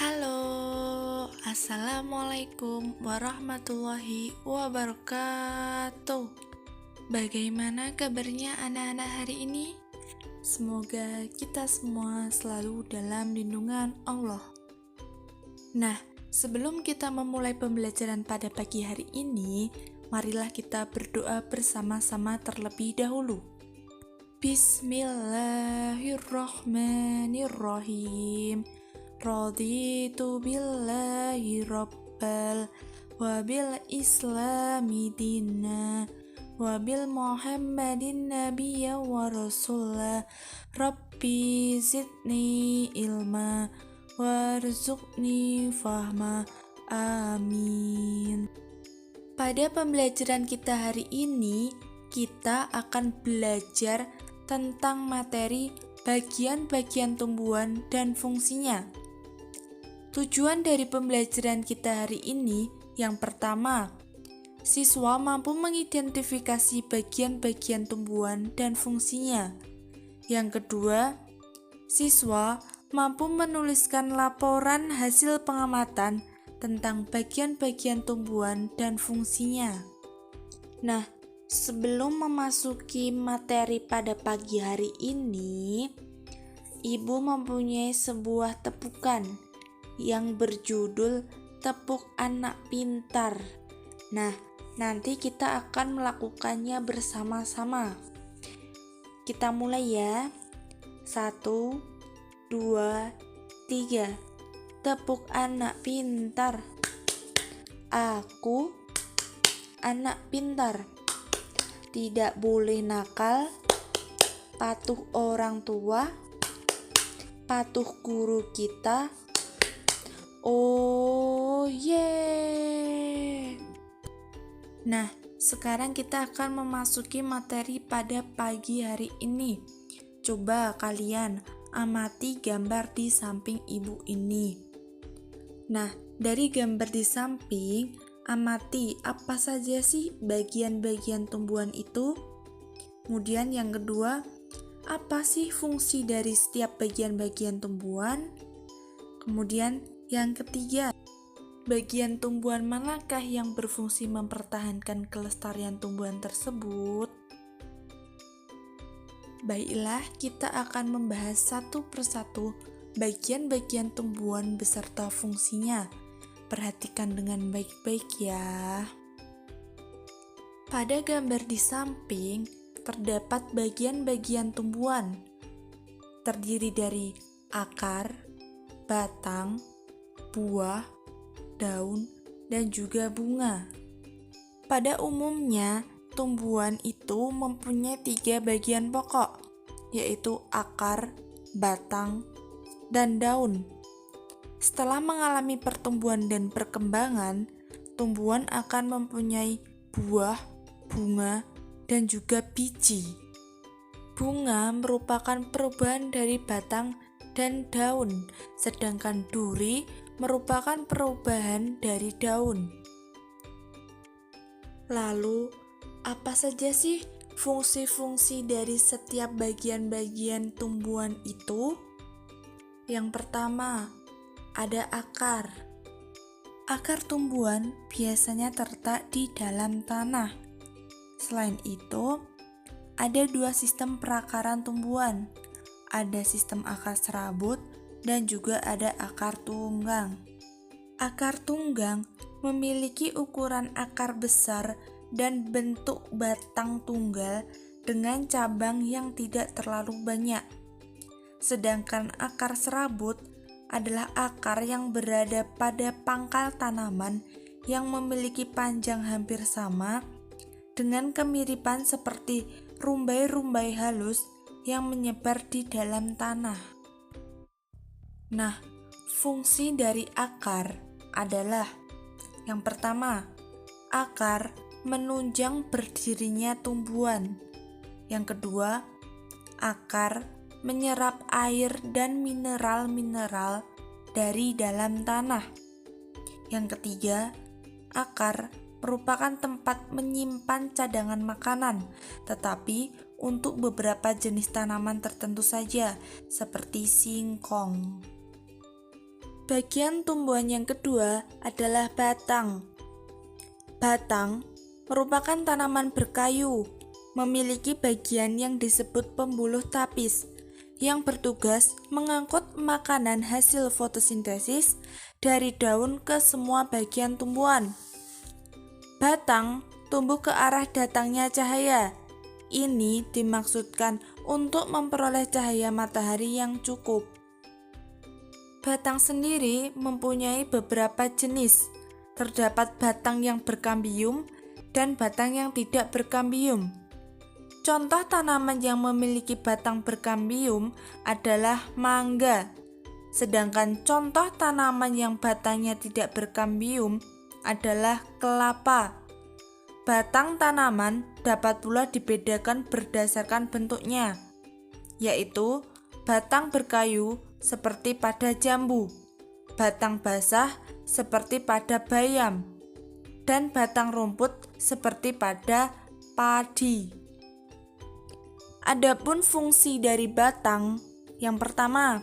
Halo, Assalamualaikum warahmatullahi wabarakatuh. Bagaimana kabarnya anak-anak hari ini? Semoga kita semua selalu dalam lindungan Allah. Nah, sebelum kita memulai pembelajaran pada pagi hari ini, marilah kita berdoa bersama-sama terlebih dahulu. Bismillahirrahmanirrahim. Raditu billahi rabbal wa bil islami dina wa bil muhammadin nabiyya wa rasulah rabbi zidni ilma warzuqni fahma amin. Pada pembelajaran kita hari ini, kita akan belajar tentang materi bagian-bagian tumbuhan dan fungsinya. Tujuan dari pembelajaran kita hari ini, yang pertama, siswa mampu mengidentifikasi bagian-bagian tumbuhan dan fungsinya. Yang kedua, siswa mampu menuliskan laporan hasil pengamatan tentang bagian-bagian tumbuhan dan fungsinya. Nah, sebelum memasuki materi pada pagi hari ini, Ibu mempunyai sebuah tepukan yang berjudul Tepuk Anak Pintar. Nah, nanti kita akan melakukannya bersama-sama. Kita mulai ya. 1, 2, 3. Tepuk anak pintar. Aku anak pintar. Tidak boleh nakal, patuh orang tua, patuh guru kita. Oh yeah. Nah, sekarang kita akan memasuki materi pada pagi hari ini. Coba kalian amati gambar di samping ibu ini. Nah, dari gambar di samping, amati apa saja sih bagian-bagian tumbuhan itu. Kemudian yang kedua, apa sih fungsi dari setiap bagian-bagian tumbuhan? Kemudian yang ketiga, bagian tumbuhan manakah yang berfungsi mempertahankan kelestarian tumbuhan tersebut? Baiklah, kita akan membahas satu persatu bagian-bagian tumbuhan beserta fungsinya. Perhatikan dengan baik-baik ya. Pada gambar di samping, terdapat bagian-bagian tumbuhan. Terdiri dari akar, batang, buah, daun, dan juga bunga. Pada umumnya, tumbuhan itu mempunyai 3 bagian pokok, yaitu akar, batang, dan daun. Setelah mengalami pertumbuhan dan perkembangan, tumbuhan akan mempunyai buah, bunga, dan juga biji. Bunga merupakan perubahan dari batang dan daun, sedangkan duri merupakan perubahan dari daun. Lalu, apa saja sih fungsi-fungsi dari setiap bagian-bagian tumbuhan itu? Yang pertama, ada akar. Akar tumbuhan biasanya terletak di dalam tanah. Selain itu, ada 2 sistem perakaran tumbuhan. Ada sistem akar serabut dan juga ada akar tunggang. Akar tunggang memiliki ukuran akar besar dan bentuk batang tunggal dengan cabang yang tidak terlalu banyak. Sedangkan akar serabut adalah akar yang berada pada pangkal tanaman yang memiliki panjang hampir sama dengan kemiripan seperti rumbai-rumbai halus yang menyebar di dalam tanah. Nah, fungsi dari akar adalah yang pertama, akar menunjang berdirinya tumbuhan. Yang kedua, akar menyerap air dan mineral-mineral dari dalam tanah. Yang ketiga, akar merupakan tempat menyimpan cadangan makanan, tetapi untuk beberapa jenis tanaman tertentu saja, seperti singkong. Bagian tumbuhan yang kedua adalah batang. Batang merupakan tanaman berkayu, memiliki bagian yang disebut pembuluh tapis, yang bertugas mengangkut makanan hasil fotosintesis dari daun ke semua bagian tumbuhan. Batang tumbuh ke arah datangnya cahaya. Ini dimaksudkan untuk memperoleh cahaya matahari yang cukup. Batang sendiri mempunyai beberapa jenis. Terdapat batang yang berkambium dan batang yang tidak berkambium. Contoh tanaman yang memiliki batang berkambium adalah mangga. Sedangkan contoh tanaman yang batangnya tidak berkambium adalah kelapa. Batang tanaman dapat pula dibedakan berdasarkan bentuknya, yaitu batang berkayu seperti pada jambu, batang basah seperti pada bayam, dan batang rumput seperti pada padi. Adapun fungsi dari batang, yang pertama,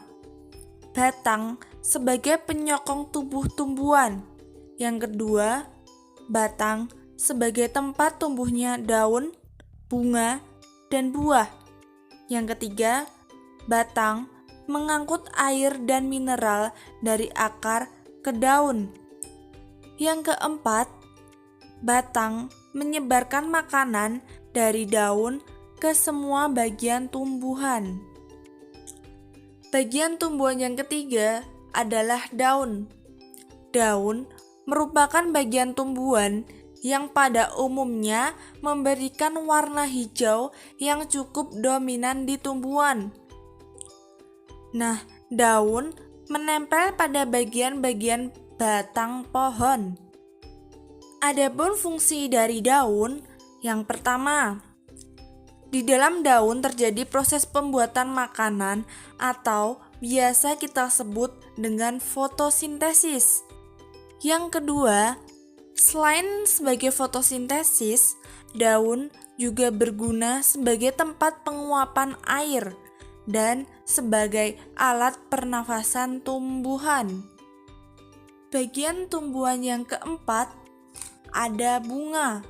batang sebagai penyokong tubuh tumbuhan. Yang kedua, batang sebagai tempat tumbuhnya daun, bunga, dan buah. Yang ketiga, batang mengangkut air dan mineral dari akar ke daun. Yang keempat, batang menyebarkan makanan dari daun ke semua bagian tumbuhan. Bagian tumbuhan yang ketiga adalah daun. Daun merupakan bagian tumbuhan yang pada umumnya memberikan warna hijau yang cukup dominan di tumbuhan. Nah, daun menempel pada bagian-bagian batang pohon. Adapun fungsi dari daun, yang pertama, di dalam daun terjadi proses pembuatan makanan atau biasa kita sebut dengan fotosintesis. Yang kedua, selain sebagai fotosintesis, daun juga berguna sebagai tempat penguapan air dan sebagai alat pernafasan tumbuhan. Bagian tumbuhan yang keempat ada bunga.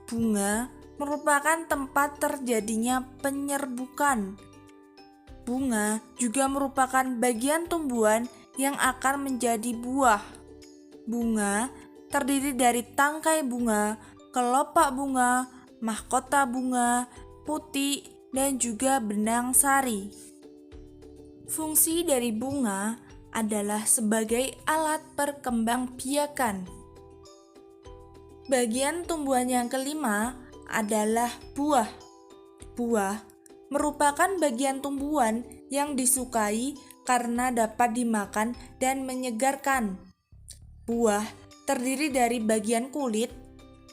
Bunga merupakan tempat terjadinya penyerbukan. Bunga juga merupakan bagian tumbuhan yang akan menjadi buah. Bunga terdiri dari tangkai bunga, kelopak bunga, mahkota bunga, putik, dan juga benang sari. Fungsi dari bunga adalah sebagai alat perkembangbiakan. Bagian tumbuhan yang kelima adalah buah. Buah merupakan bagian tumbuhan yang disukai karena dapat dimakan dan menyegarkan. Buah terdiri dari bagian kulit,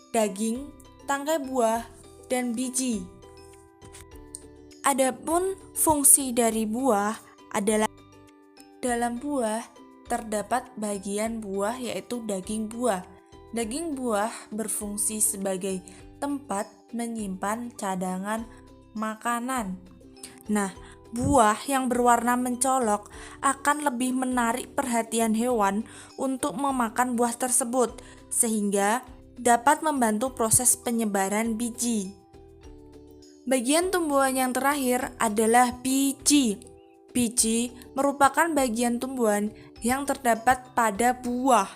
daging, tangkai buah, dan biji. Adapun fungsi dari buah adalah dalam buah terdapat bagian buah yaitu daging buah. Daging buah berfungsi sebagai tempat menyimpan cadangan makanan. Nah, buah yang berwarna mencolok akan lebih menarik perhatian hewan untuk memakan buah tersebut, sehingga dapat membantu proses penyebaran biji. Bagian tumbuhan yang terakhir adalah biji. Biji merupakan bagian tumbuhan yang terdapat pada buah.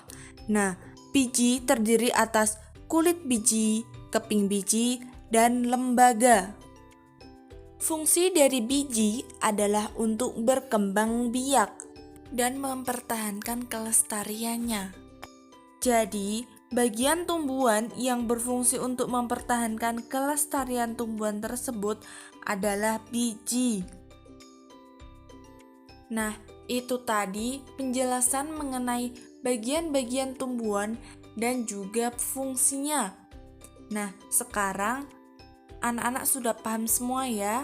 Nah, biji terdiri atas kulit biji, keping biji, dan lembaga. Fungsi dari biji adalah untuk berkembang biak dan mempertahankan kelestariannya. Jadi, bagian tumbuhan yang berfungsi untuk mempertahankan kelestarian tumbuhan tersebut adalah biji. Nah, itu tadi penjelasan mengenai bagian-bagian tumbuhan dan juga fungsinya. Nah, sekarang anak-anak sudah paham semua ya?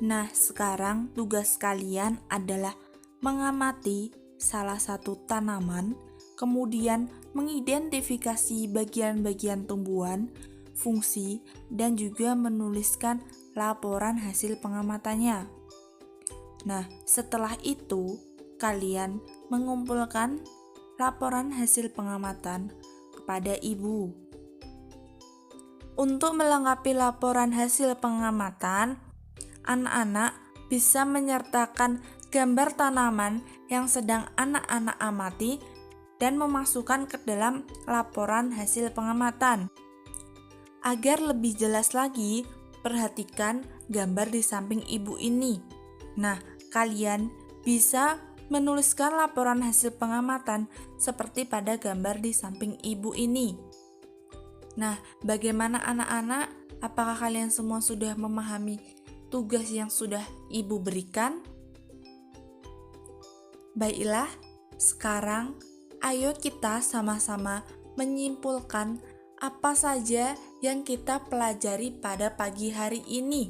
Nah, sekarang tugas kalian adalah mengamati salah satu tanaman, kemudian mengidentifikasi bagian-bagian tumbuhan, fungsi, dan juga menuliskan laporan hasil pengamatannya. Nah, setelah itu, kalian mengumpulkan laporan hasil pengamatan kepada ibu. Untuk melengkapi laporan hasil pengamatan, anak-anak bisa menyertakan gambar tanaman yang sedang anak-anak amati dan memasukkan ke dalam laporan hasil pengamatan. Agar lebih jelas lagi, perhatikan gambar di samping ibu ini. Nah, kalian bisa menuliskan laporan hasil pengamatan seperti pada gambar di samping ibu ini. Nah, bagaimana anak-anak? Apakah kalian semua sudah memahami tugas yang sudah ibu berikan? Baiklah, sekarang ayo kita sama-sama menyimpulkan apa saja yang kita pelajari pada pagi hari ini.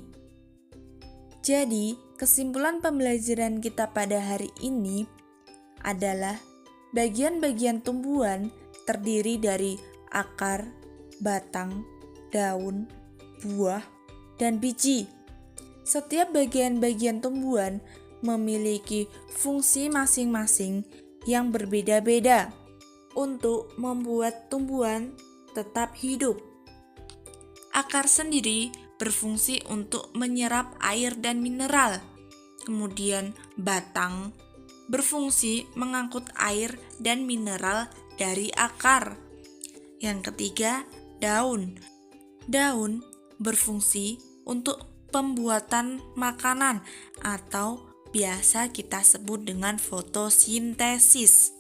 Jadi, kesimpulan pembelajaran kita pada hari ini adalah bagian-bagian tumbuhan terdiri dari akar, batang, daun, buah, dan biji. Setiap bagian-bagian tumbuhan memiliki fungsi masing-masing yang berbeda-beda untuk membuat tumbuhan tetap hidup. Akar sendiri berfungsi untuk menyerap air dan mineral. Kemudian batang berfungsi mengangkut air dan mineral dari akar. Yang ketiga, daun. Daun berfungsi untuk pembuatan makanan atau biasa kita sebut dengan fotosintesis.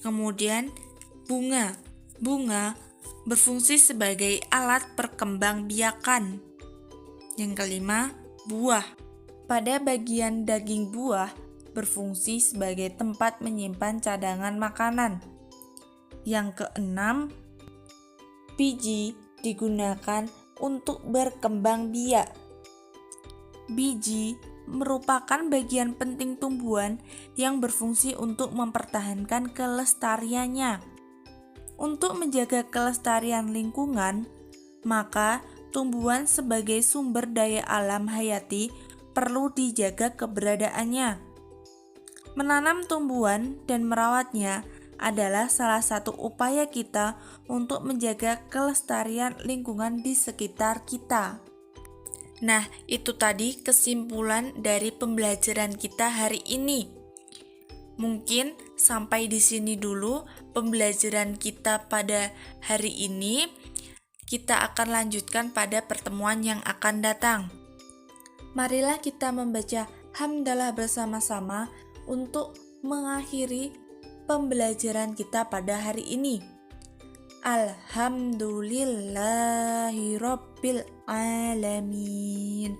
Kemudian bunga. Bunga berfungsi sebagai alat perkembangbiakan. Yang kelima, buah. Pada bagian daging buah berfungsi sebagai tempat menyimpan cadangan makanan. Yang keenam, biji digunakan untuk berkembang biak. Biji merupakan bagian penting tumbuhan yang berfungsi untuk mempertahankan kelestariannya. Untuk menjaga kelestarian lingkungan, maka tumbuhan sebagai sumber daya alam hayati perlu dijaga keberadaannya. Menanam tumbuhan dan merawatnya adalah salah satu upaya kita untuk menjaga kelestarian lingkungan di sekitar kita. Nah, itu tadi kesimpulan dari pembelajaran kita hari ini. Mungkin sampai di sini dulu pembelajaran kita pada hari ini. Kita akan lanjutkan pada pertemuan yang akan datang. Marilah kita membaca hamdalah bersama-sama untuk mengakhiri pembelajaran kita pada hari ini. Alhamdulillahirabbil alamin.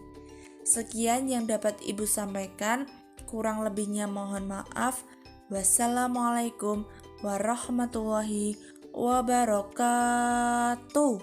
Sekian yang dapat Ibu sampaikan, kurang lebihnya mohon maaf. Wassalamualaikum warahmatullahi wabarakatuh.